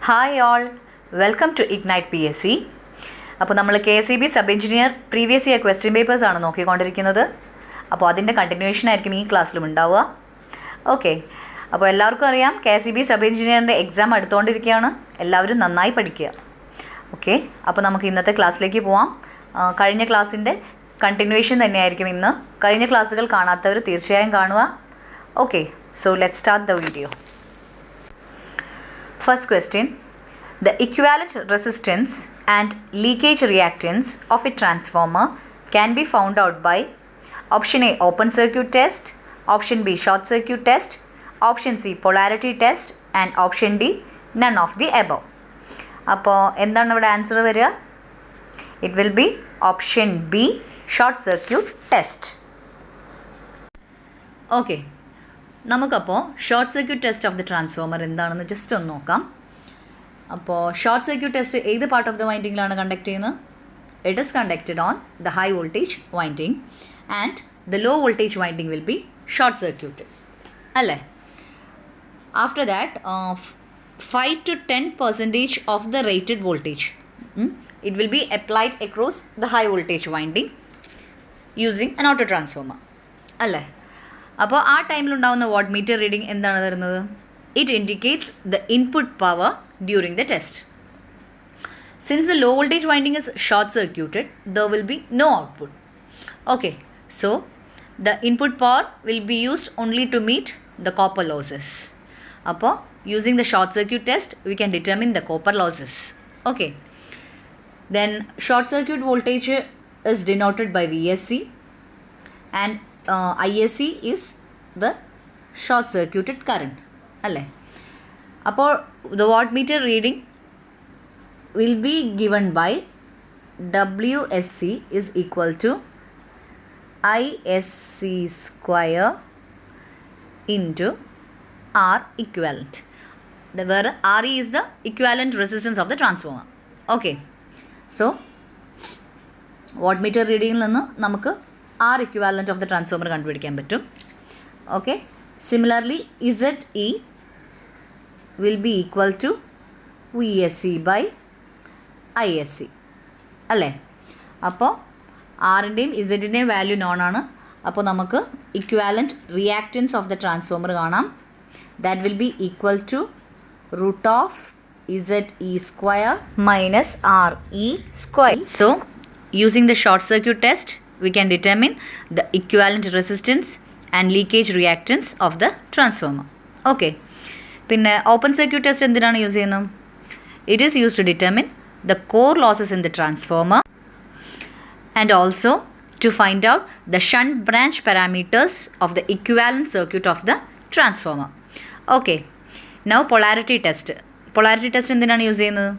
Hi all, welcome to ignite PSC. അപ്പോൾ നമ്മൾ KSEB Subengineer previous year question പേപ്പേഴ്സാണ് നോക്കിക്കൊണ്ടിരിക്കുന്നത്. അപ്പോൾ അതിൻ്റെ കണ്ടിന്യൂവേഷൻ ആയിരിക്കും ഈ ക്ലാസ്സിലും ഉണ്ടാവുക. ഓക്കെ, അപ്പോൾ എല്ലാവർക്കും അറിയാം KSEB Subengineerൻ്റെ എക്സാം അടുത്തുകൊണ്ടിരിക്കുകയാണ്. എല്ലാവരും നന്നായി പഠിക്കുക. ഓക്കെ, അപ്പോൾ നമുക്ക് ഇന്നത്തെ ക്ലാസ്സിലേക്ക് പോവാം. കഴിഞ്ഞ ക്ലാസ്സിൻ്റെ കണ്ടിന്യൂവേഷൻ തന്നെയായിരിക്കും ഇന്ന്. കഴിഞ്ഞ ക്ലാസ്സുകൾ കാണാത്തവർ തീർച്ചയായും കാണുക. Okay, so let's start the video. First question, the equivalent resistance and leakage reactance of a transformer can be found out by option A open circuit test, option B short circuit test, option C polarity test and option D none of the above. അപ്പോൾ എന്താണ് ഇവിടെ answer വരിക? It will be option B short circuit test. Okay, നമുക്കപ്പോൾ short circuit test of the transformer എന്താണെന്ന് just ഒന്ന് നോക്കാം. അപ്പോൾ short circuit test ഏത് പാർട്ട് ഓഫ് ദ വൈൻഡിങ്ങിലാണ് കണ്ടക്ട് ചെയ്യുന്നത്? It is conducted on the high voltage winding and the low voltage winding will be short circuit അല്ലേ. After that 5 to 10% of the rated voltage it will be applied across the high voltage winding using an auto transformer അല്ലേ. അപ്പോൾ ആ ടൈമിലുണ്ടാകുന്ന watt meter reading എന്താണ് തരുന്നത്? It indicates the input power during the test. Since the low voltage winding is short circuited, there will be no output. Okay, so the input power will be used only to meet the copper losses. അപ്പോൾ using the short circuit test we can determine the copper losses. Okay, then short circuit voltage is denoted by VSC and ISC is the short circuited current അല്ലേ. അപ്പോൾ the watt meter reading will be given by WSC is equal to ISC square into R equivalent. Where RE is the equivalent resistance of the transformer. Okay, so watt meter reading നിന്ന് നമുക്ക് R equivalent of the transformer കണ്ടുപിടിക്കാൻ പറ്റും. Okay, similarly ZE will be equal to VSC by ISC അല്ലേ. അപ്പോൾ ആറിൻ്റെയും ഇസഡിൻ്റെയും value non ആണ്. അപ്പോൾ നമുക്ക് equivalent reactance of the transformer കാണാം. That will be equal to root of ZE square minus RE square. So using the short circuit test we can determine the equivalent resistance and leakage reactance of the transformer. Okay, പിന്നെ open circuit test എന്തിനാണ് use ചെയ്യുന്നത്? It is use to determine the core losses in the transformer and also to find out the shunt branch parameters of the equivalent circuit of the transformer. Okay, now polarity test. Polarity test എന്തിനാണ് use ചെയ്യുന്നത്?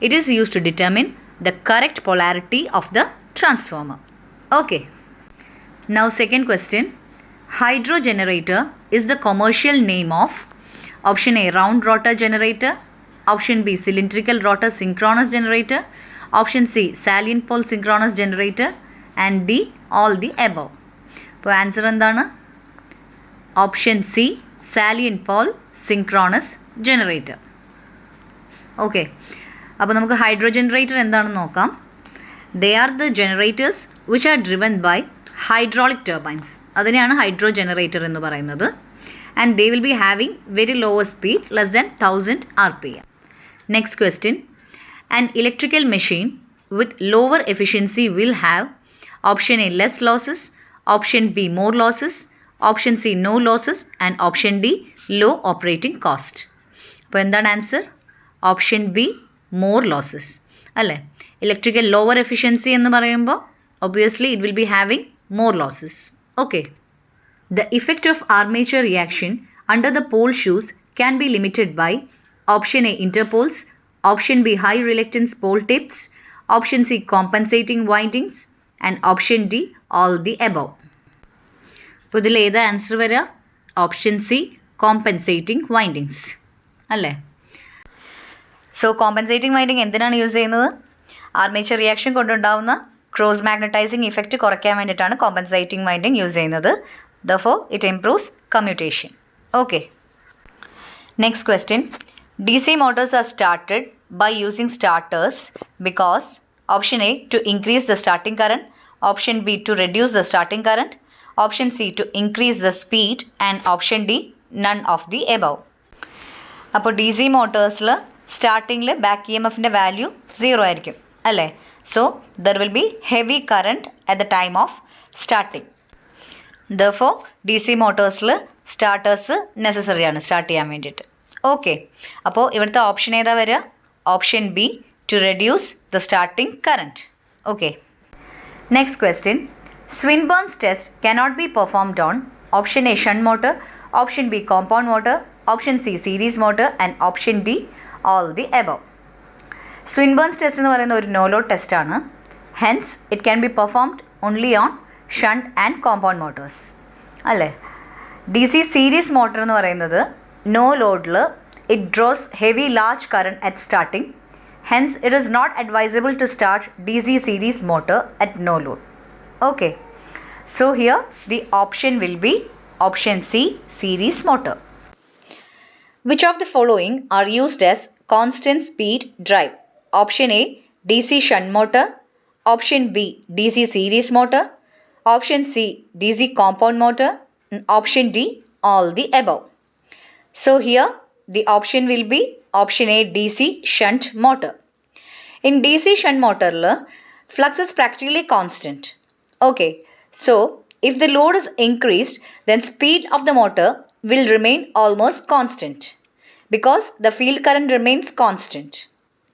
It is use to determine the correct polarity of the transformer. Okay, now second question, hydro generator is the commercial name of option A round rotor generator, option B cylindrical rotor synchronous generator, option C salient pole synchronous generator and D all the above. അപ്പോൾ answer എന്താണ്? Option C salient pole synchronous generator. Okay, അപ്പോൾ നമുക്ക് hydro generator എന്താണെന്ന് നോക്കാം. They are the generators which are driven by hydraulic turbines. അതിനെയാണ് hydro generator എന്ന് പറയുന്നത്. And they will be having very lower speed, less than 1000 RPM. Next question, an electrical machine with lower efficiency will have option A less losses, option B more losses, option C no losses and option D low operating cost. അപ്പോൾ എന്താണ് answer? Option B more losses അല്ലേ. Electrical lower efficiency എന്ന് പറയുമ്പോൾ obviously it will be having more losses. Okay, the effect of armature reaction under the pole shoes can be limited by option A interpoles, option B high reluctance pole tips, option C compensating windings and option D all the above. അപ്പോൾ ഇതിൽ ഏതാ answer വരിക? Option C compensating windings അല്ലേ. So compensating winding എന്തിനാണ് use ചെയ്യുന്നത്? Armature reaction കൊണ്ടുണ്ടാവുന്ന cross magnetizing effect കുറയ്ക്കാൻ വേണ്ടിയിട്ടാണ് കോമ്പൻസേറ്റിംഗ് വൈൻഡിങ് യൂസ് ചെയ്യുന്നത്. Therefore it improves commutation. Okay, next question, DC motors are started by using starters because option A to increase the starting current, option B to reduce the starting current, option C to increase the speed and option D none of the above. അപ്പോൾ D C മോട്ടേഴ്സിൽ സ്റ്റാർട്ടിങ്ങിൽ back E M എഫിൻ്റെ value 0 ആയിരിക്കും അല്ലേ. So there will be heavy current at the time of starting. Therefore D C മോട്ടേഴ്സിൽ starters necessary ആണ് start ചെയ്യാൻ വേണ്ടിയിട്ട്. ഓക്കെ, അപ്പോൾ ഇവിടുത്തെ ഓപ്ഷൻ ഏതാ വരിക? Option B to reduce the starting current. Okay, next question. Swinburne's test cannot be performed on option A shunt motor, option B compound motor, option C series motor and option D all the above. Swinburne's test എന്ന് പറയുന്ന ഒരു no load test ആണ്. Hence it can be performed only on shunt and compound motors അല്ലേ. D C series motor എന്ന് പറയുന്നത് no ലോഡിൽ it draws heavy large current at starting. Hence it is not advisable to start D C series motor at no load. Okay, so here the option will be option C series motor. Which of the following are used as constant speed drive? Option A DC shunt motor, option B DC series motor, option C DC compound motor and option D all the above. So here the option will be option A DC shunt motor. In DC shunt motor flux is practically constant. Okay, so if the load is increased, then speed of the motor will remain almost constant because the field current remains constant.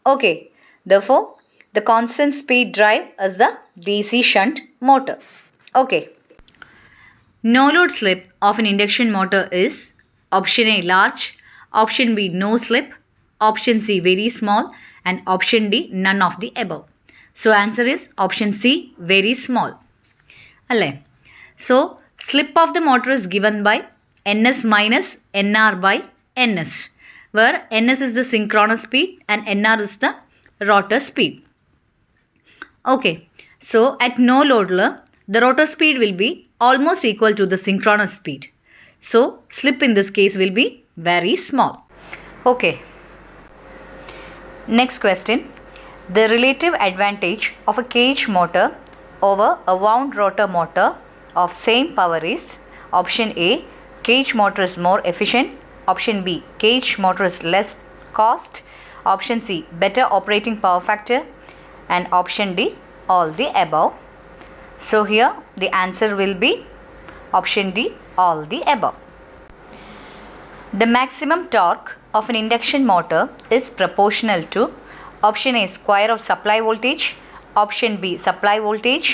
Okay, therefore the constant speed drive is the DC shunt motor. Okay. No load slip of an induction motor is option A large, option B no slip, option C very small and option D none of the above. So answer is option C very small. അല്ലേ. So slip of the motor is given by NS minus NR by NS, where NS is the synchronous speed and NR is the rotor speed. Okay, so at no load the rotor speed will be almost equal to the synchronous speed. So slip in this case will be very small. Okay, next question. The relative advantage of a cage motor over a wound rotor motor of same power is option A cage motor is more efficient, option B cage motor is less cost, option C better operating power factor and option D all the above. So here the answer will be option D all the above. The maximum torque of an induction motor is proportional to option A square of supply voltage, option B supply voltage,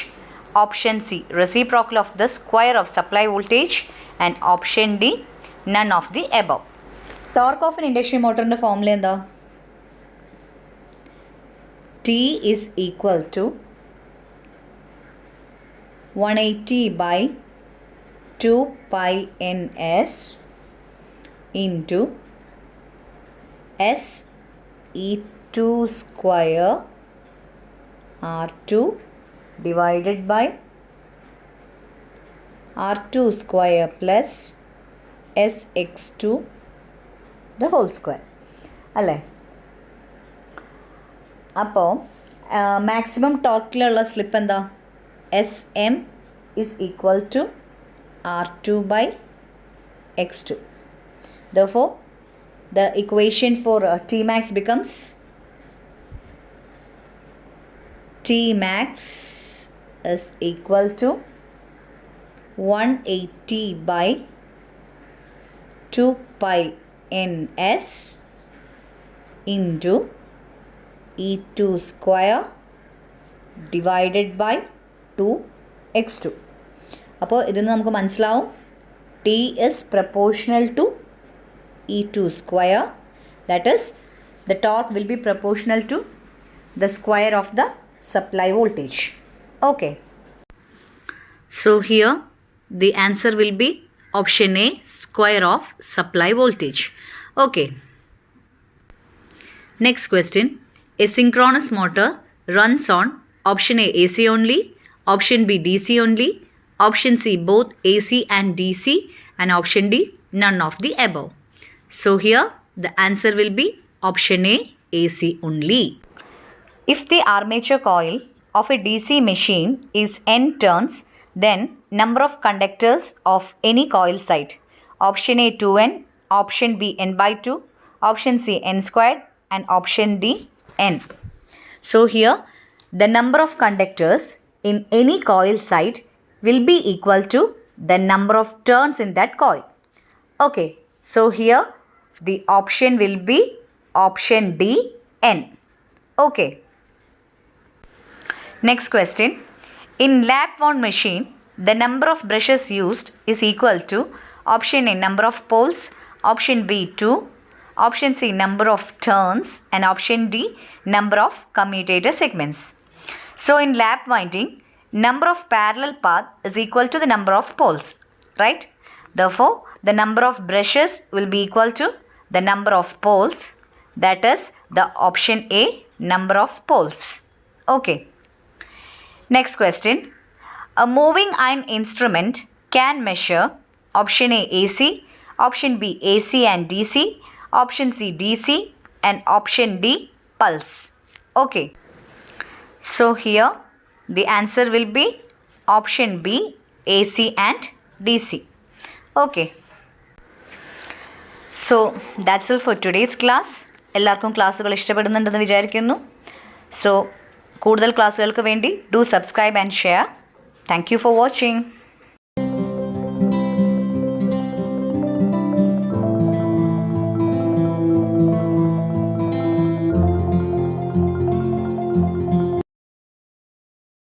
option C reciprocal of the square of supply voltage and option D none of the above. Torque of an induction motor ന്റെ formula എന്താ? T is equal to 180 by 2 pi ns into S E2 square R2 divided by R2 square plus SX2 the whole square അല്ലേ. അപ്പോൾ maximum ടോർക്കിലുള്ള slip എന്താ? SM is equal to R2 by X2. Therefore the equation for Tmax becomes Tmax is equal to 180 by 2 pi ns into E2 square divided by 2x2. അപ്പോൾ ഇതിൽ നിന്ന് നമുക്ക് മനസ്സിലാവും T is proportional to E2 square, that is the torque will be proportional to the square of the supply voltage. Okay, so here the answer will be option A square of supply voltage. Okay, next question. A synchronous motor runs on option A AC only, option B DC only, option C both AC and DC and option D none of the above. So here the answer will be option A, AC only. If the armature coil of a DC machine is N turns, then number of conductors of any coil side. Option A 2N, option B N by 2, option C N squared, and option D N. So here the number of conductors in any coil side will be equal to the number of turns in that coil. Okay, so here the option will be option D N. Okay. Next question. In lap-wound machine, the number of brushes used is equal to option A number of poles, option B 2, option C number of turns, and option D number of commutator segments. So in lap winding, number of parallel path is equal to the number of poles, right? Therefore, the number of brushes will be equal to the number of poles, that is the option A number of poles. Okay. Next question. A moving iron instrument can measure option A AC, option B AC and DC, option C DC, and option D pulse. Okay. So here the answer will be option B AC and DC. Okay. So that's all for today's class. എല്ലാവർക്കും ക്ലാസ്സുകൾ ഇഷ്ടപ്പെടുന്നുണ്ടെന്ന് വിചാരിക്കുന്നു. So കൂടുതൽ ക്ലാസ്സുകൾക്ക് വേണ്ടി do subscribe and share. Thank you for watching.